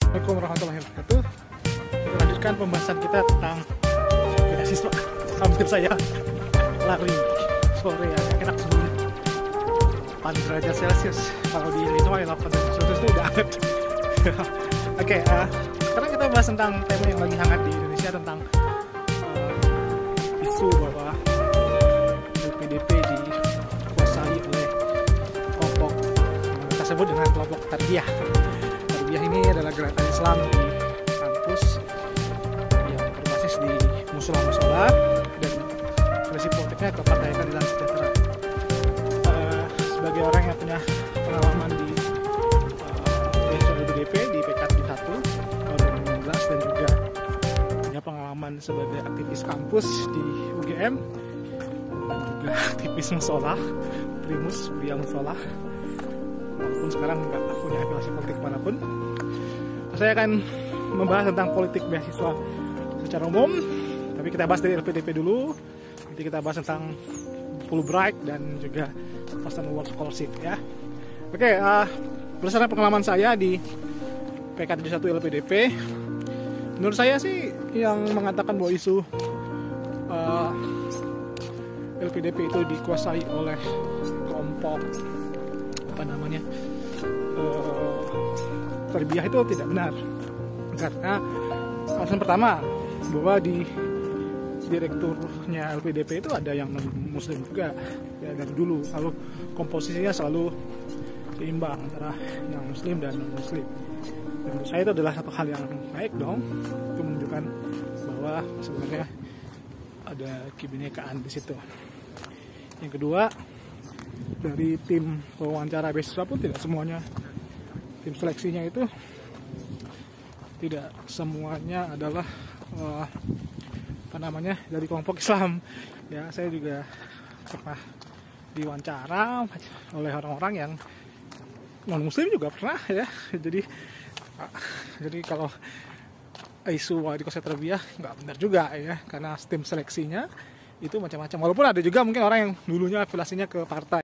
Assalamualaikum warahmatullahi wabarakatuh. Kita lanjutkan pembahasan kita tentang beasiswa. Hampir saya lari sore ya, enak sebelum 8 derajat Celcius. Kalau di Illinois 8 derajat Celcius itu udah anget. Oke, sekarang kita bahas tentang tema yang lagi hangat di Indonesia, tentang isu bahwa LPDP dikuasai oleh kelompok yang kita sebut dengan kelompok Tarbiyah. Tarbiyah ini adalah gerakan Islam di kampus yang berbasis di musola-musola dan prinsip politiknya ke Partai Keadilan Sejahtera. Sebagai orang yang punya pengalaman di LPDP di PKD 1 tahun 2016 dan juga punya pengalaman sebagai aktivis kampus di UGM dan juga aktivis musola, primus pria musola, walaupun sekarang nggak punya afiliasi politik manapun. Saya akan membahas tentang politik beasiswa secara umum, tapi kita bahas dari LPDP dulu. Nanti kita bahas tentang Fulbright dan juga Boston World Scholarship ya. Oke, berdasarkan pengalaman saya di PK71 LPDP, menurut saya sih yang mengatakan bahwa isu LPDP itu dikuasai oleh kelompok Tarbiyah itu tidak benar, karena alasan pertama bahwa di direkturnya LPDP itu ada yang muslim juga ya dari dulu, lalu komposisinya selalu seimbang antara yang muslim dan non muslim. Dan menurut saya itu adalah satu hal yang baik dong, itu menunjukkan bahwa sebenarnya ada kebinekaan di situ. Yang kedua, dari tim wawancara beasiswa pun tidak semuanya, tim seleksinya itu tidak semuanya adalah dari kelompok Islam ya. Saya juga pernah diwawancara oleh orang-orang yang non muslim juga pernah ya. Jadi kalau isu dikuasai Tarbiyah nggak benar juga ya, karena tim seleksinya itu macam-macam, walaupun ada juga mungkin orang yang dulunya afiliasinya ke partai.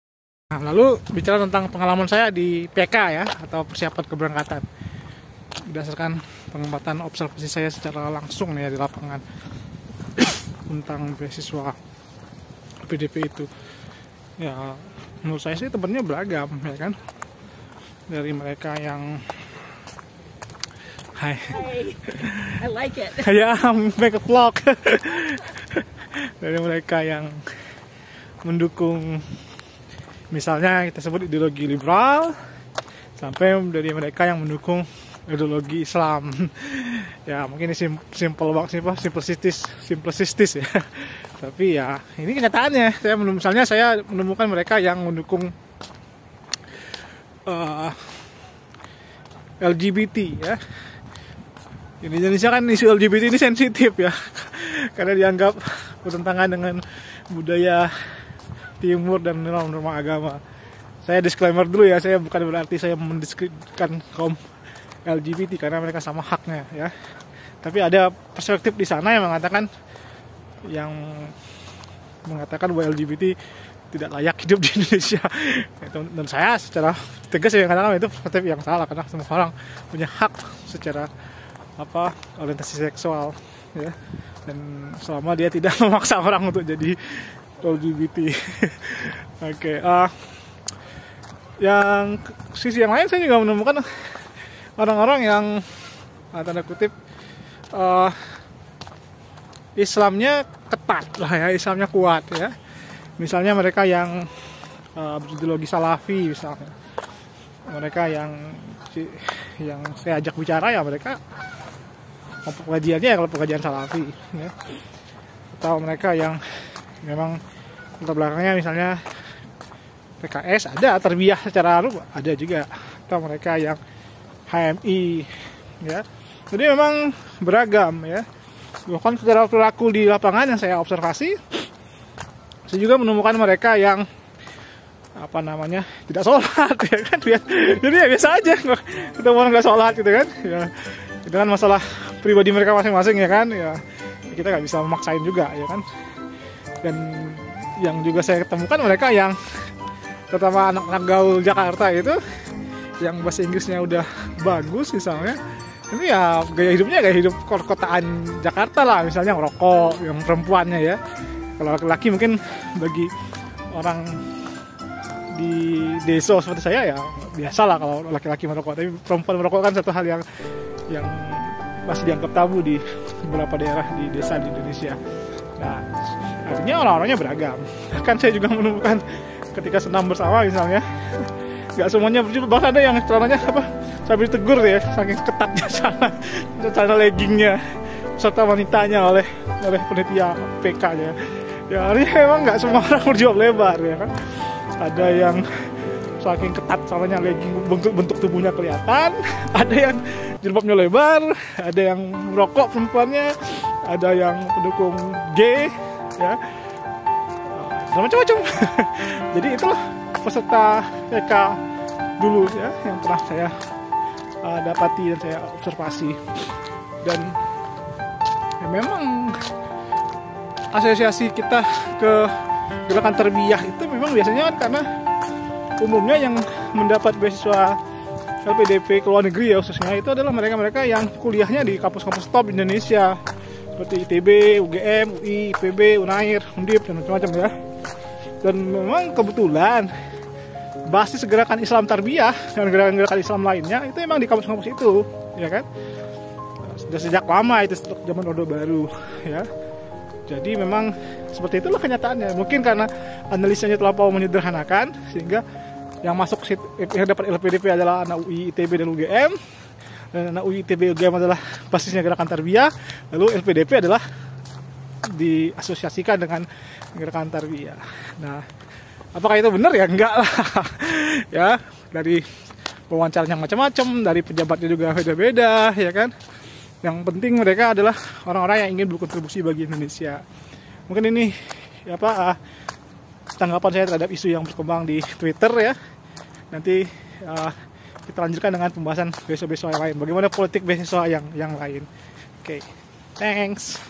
Nah, lalu bicara tentang pengalaman saya di PK ya, atau persiapan keberangkatan, berdasarkan pengamatan observasi saya secara langsung ya di lapangan tentang beasiswa PDP itu ya, menurut saya sih temennya beragam ya kan. Dari mereka yang Hi, I like it. ya make a vlog. Dari mereka yang mendukung, misalnya kita sebut ideologi liberal, sampai dari mereka yang mendukung ideologi Islam. Ya mungkin ini simple banget, simplistis ya. Tapi ya ini kenyataannya. Saya menemukan mereka yang mendukung LGBT ya. Di Indonesia kan isu LGBT ini sensitif ya, karena dianggap bertentangan dengan budaya timur dan norma agama. Saya disclaimer dulu ya, saya bukan berarti saya mendiskreditkan kaum LGBT karena mereka sama haknya ya. Tapi ada perspektif di sana yang mengatakan bahwa LGBT tidak layak hidup di Indonesia. Dan saya secara tegas saya mengatakan itu perspektif yang salah, karena semua orang punya hak secara orientasi seksual ya. Dan selama dia tidak memaksa orang untuk jadi LGBT. Oke, yang sisi yang lain saya juga menemukan orang-orang yang tanda kutip Islamnya ketat lah ya, Islamnya kuat ya. Misalnya mereka yang berideologi Salafi misalnya, mereka yang saya ajak bicara ya mereka pengajiannya ya kalau pengajian Salafi ya. Atau mereka yang memang latar belakangnya misalnya PKS, ada Tarbiyah secara ada juga, atau mereka yang HMI ya. Jadi memang beragam ya. Bahkan secara perilaku di lapangan yang saya observasi, saya juga menemukan mereka yang tidak sholat ya kan. Jadi ya biasa aja ketemu orang nggak sholat gitu kan ya. Itu kan masalah pribadi mereka masing-masing ya kan ya, kita nggak bisa memaksain juga ya kan. Dan yang juga saya ketemukan mereka yang terutama anak-anak gaul Jakarta itu yang bahasa Inggrisnya udah bagus misalnya, Ini ya gaya hidupnya gaya hidup kotaan Jakarta lah, misalnya ngerokok yang perempuannya ya. Kalau laki-laki mungkin bagi orang di desa seperti saya ya biasa lah kalau laki-laki merokok, tapi perempuan merokok kan satu hal yang masih dianggap tabu di beberapa daerah di desa di Indonesia. Nah, artinya orang-orangnya beragam. Bahkan saya juga menemukan ketika senam bersama misalnya, nggak semuanya berjilbab, bahkan ada yang celananya sambil ditegur ya, saking ketatnya celana leggingnya serta wanitanya oleh panitia PK-nya. Ya artinya memang nggak semua orang berjilbab lebar ya kan. Ada yang saking ketat celananya legging, bentuk tubuhnya kelihatan, ada yang jilbabnya lebar, ada yang merokok perempuannya, ada yang pendukung gay ya, macam-macam. Jadi itulah peserta PK dulu ya yang pernah saya dapati dan saya observasi. Dan ya memang asosiasi kita ke gerakan tarbiyah itu memang biasanya kan karena umumnya yang mendapat beasiswa LPDP ke luar negeri ya khususnya itu adalah mereka-mereka yang kuliahnya di kampus-kampus top Indonesia seperti ITB, UGM, UI, IPB, Unair, Undip dan macam-macam ya. Dan memang kebetulan basis gerakan Islam tarbiyah dan gerakan-gerakan Islam lainnya itu memang di kampus-kampus itu, ya kan? Sudah sejak lama itu sejak zaman Orde Baru, ya. Jadi memang seperti itulah kenyataannya. Mungkin karena analisanya terlampau menyederhanakan sehingga yang masuk yang dapat LPDP adalah anak UI, ITB dan UGM, dan anak UI, ITB, UGM adalah basisnya gerakan tarbiyah, lalu LPDP adalah diasosiasikan dengan gerakan tarbiyah. Nah, apakah itu benar ya? Enggak lah. Ya, dari wawancaranya macam-macam, dari pejabatnya juga beda-beda, ya kan. Yang penting mereka adalah orang-orang yang ingin berkontribusi bagi Indonesia. Mungkin ini tanggapan saya terhadap isu yang berkembang di Twitter ya. Nanti kita lanjutkan dengan pembahasan beasiswa yang lain. Bagaimana politik beasiswa yang lain. Oke, thanks.